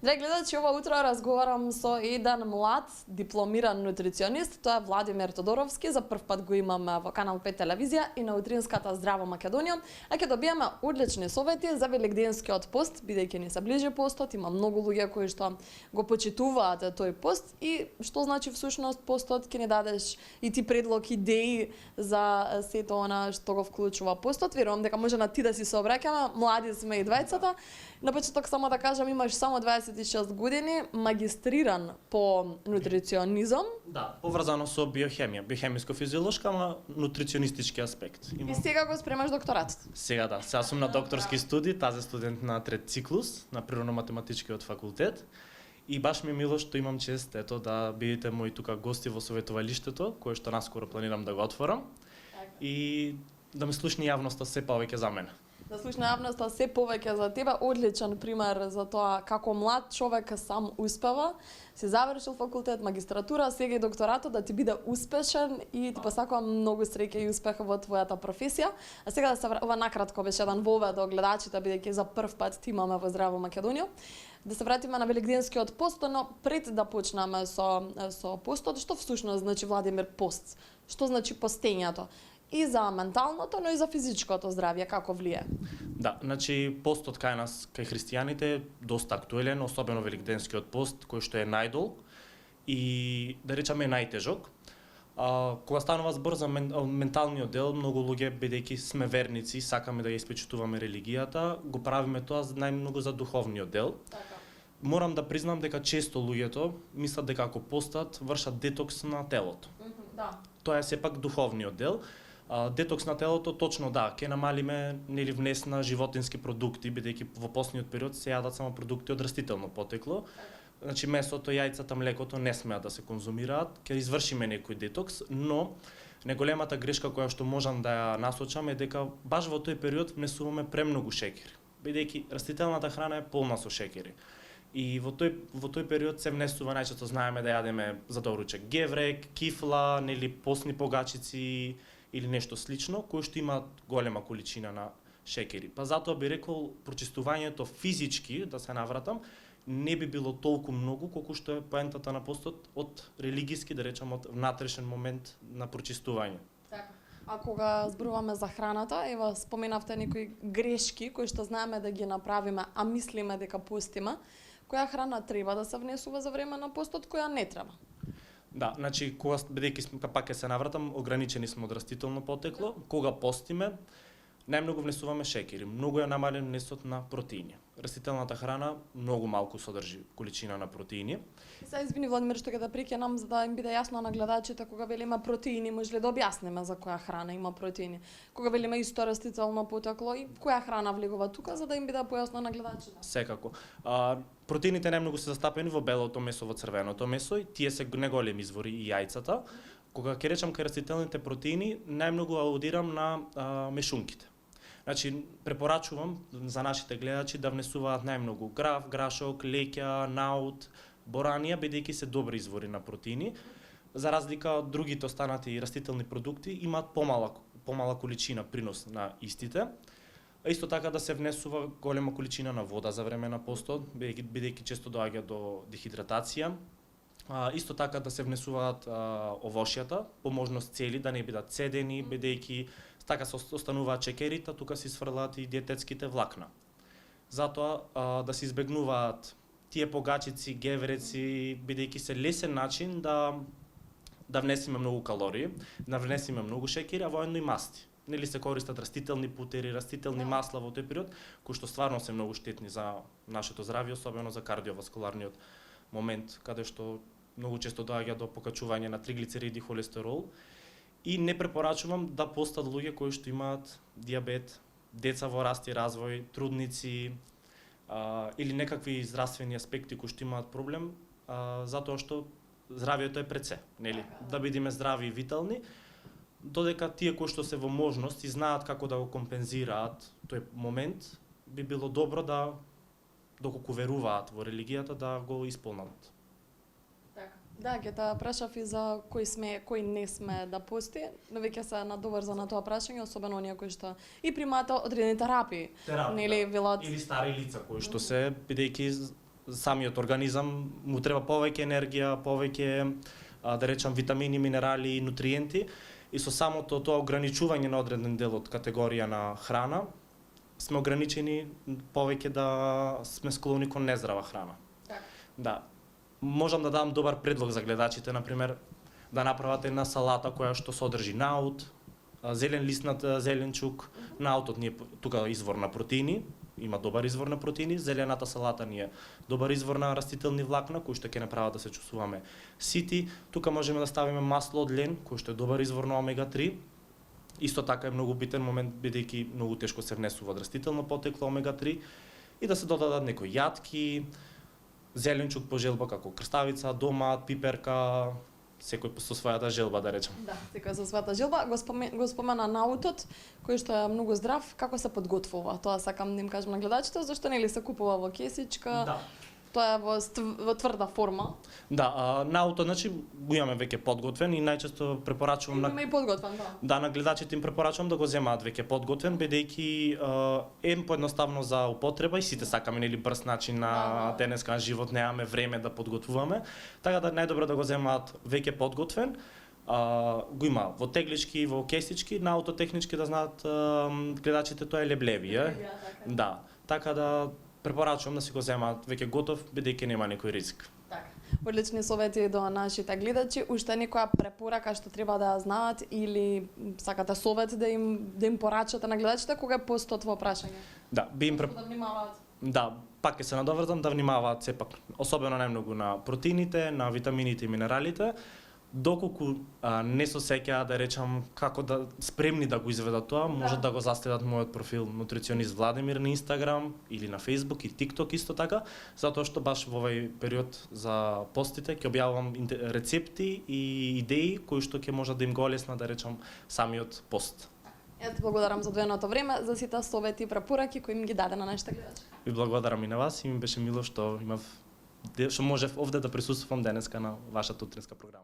Драги гледачи, ова утро разговарам со еден млад дипломиран нутриционист, тоа е Владимир Тодоровски. За прв пат го имаме во Канал 5 телевизија и на утринската Здраво Македонија, а ќе добиеме одлични совети за велигденскиот пост, бидејќи ни се ближи постот, има многу луѓе кои што го почитуваат тој пост и што значи всушност постот, ќе ни дадеш и ти предлог, идеи за сето она што го вклучува постот. Верувам дека може на ти да си се обраќаме, млади сме и двајцата. На почеток само да кажам, имаш само 26 години, магистриран по нутриционизам. Да, поврзано со биохемија, биохемиско-физиолошка, ама нутриционистички аспект. И сега го спремаш докторатот. Сега да, сега сум на докторски студии, тази студент на трет циклус на природно-математичкиот факултет. И баш ми е мило што имам чест ето да бидете мои тука гости во советувалиштето, кое што наскоро планирам да го отворам. И да ме слушне јавноста се повеќе за мене. Да слушна јавноста се повеќе за тебе, одличен пример за тоа како млад човек сам успева, си завршил факултет, магистратура, сега и докторатот, да ти биде успешен и ти посакувам многу среќа и успех во твојата професија. А сега да се ова накратко беше еден вовед до гледачите, бидејќи за прв пат ти имаме во Здраво Македонија. Да се вратиме на велигденскиот пост, но пред да почнеме со постот, што всушност значи, Владимир, пост? Што значи постењето? И за менталното, но и за физичкото здравје, како влие? Да, значи постот кај нас, кај христијаните, е доста актуелен, особено велигденскиот пост, кој што е најдолг и, да речеме, најтежок. Кога станува збор за менталниот дел, многу луѓе, бидејќи сме верници, сакаме да ја испечутуваме религијата, го правиме тоа најмногу за духовниот дел. Така. Морам да признам дека често луѓето мислат дека ако постат, вршат детокс на телото. Да. Тоа е сепак духовниот дел. Детокс на телото, точно да, ќе намалиме нели внес на животински продукти, бидејќи во посниот период се јадат само продукти од растително потекло. Значи месото, јајцата, млекото не смеат да се конзумираат, ќе извршиме некој детокс, но најголемата грешка која што можам да ја насочам е дека баш во тој период внесуваме премногу шеќер, бидејќи растителната храна е полна со шеќери. И во тој период се внесува, најчесто знаеме да јадеме за доручек геврек, кифла, нели посни погачици или нешто слично, кои што имаат голема количина на шеќери. Па затоа би рекол, прочистувањето физички, да се навратам, не би било толку многу колку што е поентата на постот од религиски, да речам, од внатрешен момент на прочистување. Така. А кога зборуваме за храната, ева споменавте некои грешки кои што знаеме да ги направиме, а мислиме дека постиме, која храна треба да се внесува за време на постот, која не треба? Да, значи кога бидејќи пак ќе се навратам, ограничени сме од растително потекло, кога постиме, најмногу внесуваме шеќери, многу е намален внесот на протеини. Растителната храна многу малку содржи количина на протеини. Сега извини, Владимир, што ќе да прекинам за да им биде јасно на гледачите, кога велиме протеини, може ли да објасниме за која храна има протеини? Кога велиме исто растително потекло и која храна влегува тука за да им биде појасно на гледачите? Секако. Протеините најмногу се застапени во белото месо, во црвеното месо и тие се неголеми извори и јајцата. Кога ќе речам кај растителните протеини, најмногу аудирам на мешунките. Значи, препорачувам за нашите гледачи да внесуваат најмногу граф, грашок, леќа, наут, боранија, бидејќи се добри извори на протеини. За разлика од другите останати растителни продукти, имаат помала количина принос на истите. Исто така да се внесува голема количина на вода за време на постот, бидејќи често доаѓа до дехидратација. Исто така да се внесуваат овошјата, по можност цели, да не бидат цедени, бидејќи така се остануваат шеќерите, тука се сврлаат и диететските влакна. Затоа да се избегнуваат тие погачици, гевреци, бидејќи се лесен начин да внесеме многу калории, да внесеме многу шеќери, а воедно и масти. Нели се користат растителни путери, растителни масла во тој период, кои што стварно се многу штетни за нашето здравје, особено за кардиоваскуларниот момент, каде што многу често доаѓа до покачување на триглицериди и холестерол. И не препорачувам да постат луѓе кои што имаат диабет, деца во раст и развој, трудници или некакви здравствени аспекти кои што имаат проблем, затоа што здравјето е пред се, нели? Да бидеме здрави и витални, додека тие кои што се во можност и знаат како да го компензираат тој момент, би било добро да, доколку веруваат во религијата, да го исполнат. Да, ќе те прашав и за кој сме, кој не сме да пости, но веќе се надоврза на тоа прашање, особено оние кои што и примаат одредени терапии. Нели велат или стари лица кои што се, бидејќи самиот организам му треба повеќе енергија, повеќе да речам витамини, минерали и нутриенти и со самото тоа ограничување на одреден дел од категорија на храна сме ограничени повеќе да сме склони кон нездрава храна. Да. Можам да дам добар предлог за гледачите, например, да направат една салата која што содржи наут, зелен лиснат зеленчук. Наутот ни е тука извор на протеини, има добар извор на протеини, зелената салата ни е добар извор на растителни влакна, кои што ќе направат да се чувствуваме сити. Тука можеме да ставиме масло од лен, кој што е добар извор на омега 3. Исто така е многу битен момент, бидејќи многу тешко се внесува од растително потекло омега 3 и да се додадат некои јатки, зеленчук по желба како крставица, домат, пиперка, секој со својата желба да речем. Да, секој со својата желба. Го спомена наутот, кој што е многу здрав, како се подготвува? Тоа сакам да им кажам на гледачите, зашто нели се купува во кесичка? Да. Тоа е во тврда форма. Да, наутот значи го имаме веќе подготвен и најчесто препорачувам Имаме и подготвен, да. Да, на гледачите им препорачувам да го земаат веќе подготвен, бидејќи е поедноставно за употреба и сите сакаме нели брз начин на денеска живот, немаме време да подготвуваме, така да најдобро да го земаат веќе подготвен. Го има во теглички, во кесички, наутот технички да знаат гледачите тоа е леблевија. Да, така да препорачувам да си го земаат веќе готов, бидејќи нема некој риск. Така. Одлични совети до нашите гледачи. Уште некоја препорака што треба да ја знаат или сакате совет да им порачате на гледачите кога е постот во прашање? Да, би им Да внимаваат. Да, пак ќе се надоврзам да внимаваат сепак, особено најмногу на протеините, на витамините и минералите, доколку не се сеќаат да речам како да спремни да го изведат тоа, може да го заследат мојот профил нутриционист Владимир на Инстаграм или на Фејсбук и ТикТок исто така, затоа што баш во овој период за постите ќе објавувам рецепти и идеи кои што ќе можат да им го олеснат да речам самиот пост. Ете, благодарам за одвоеното време, за сите совети и препораки кои им ги даде на нашите гледачи. Ви благодарам и на вас и ми беше мило што можев овде да присуствувам денеска на вашата утринска програма.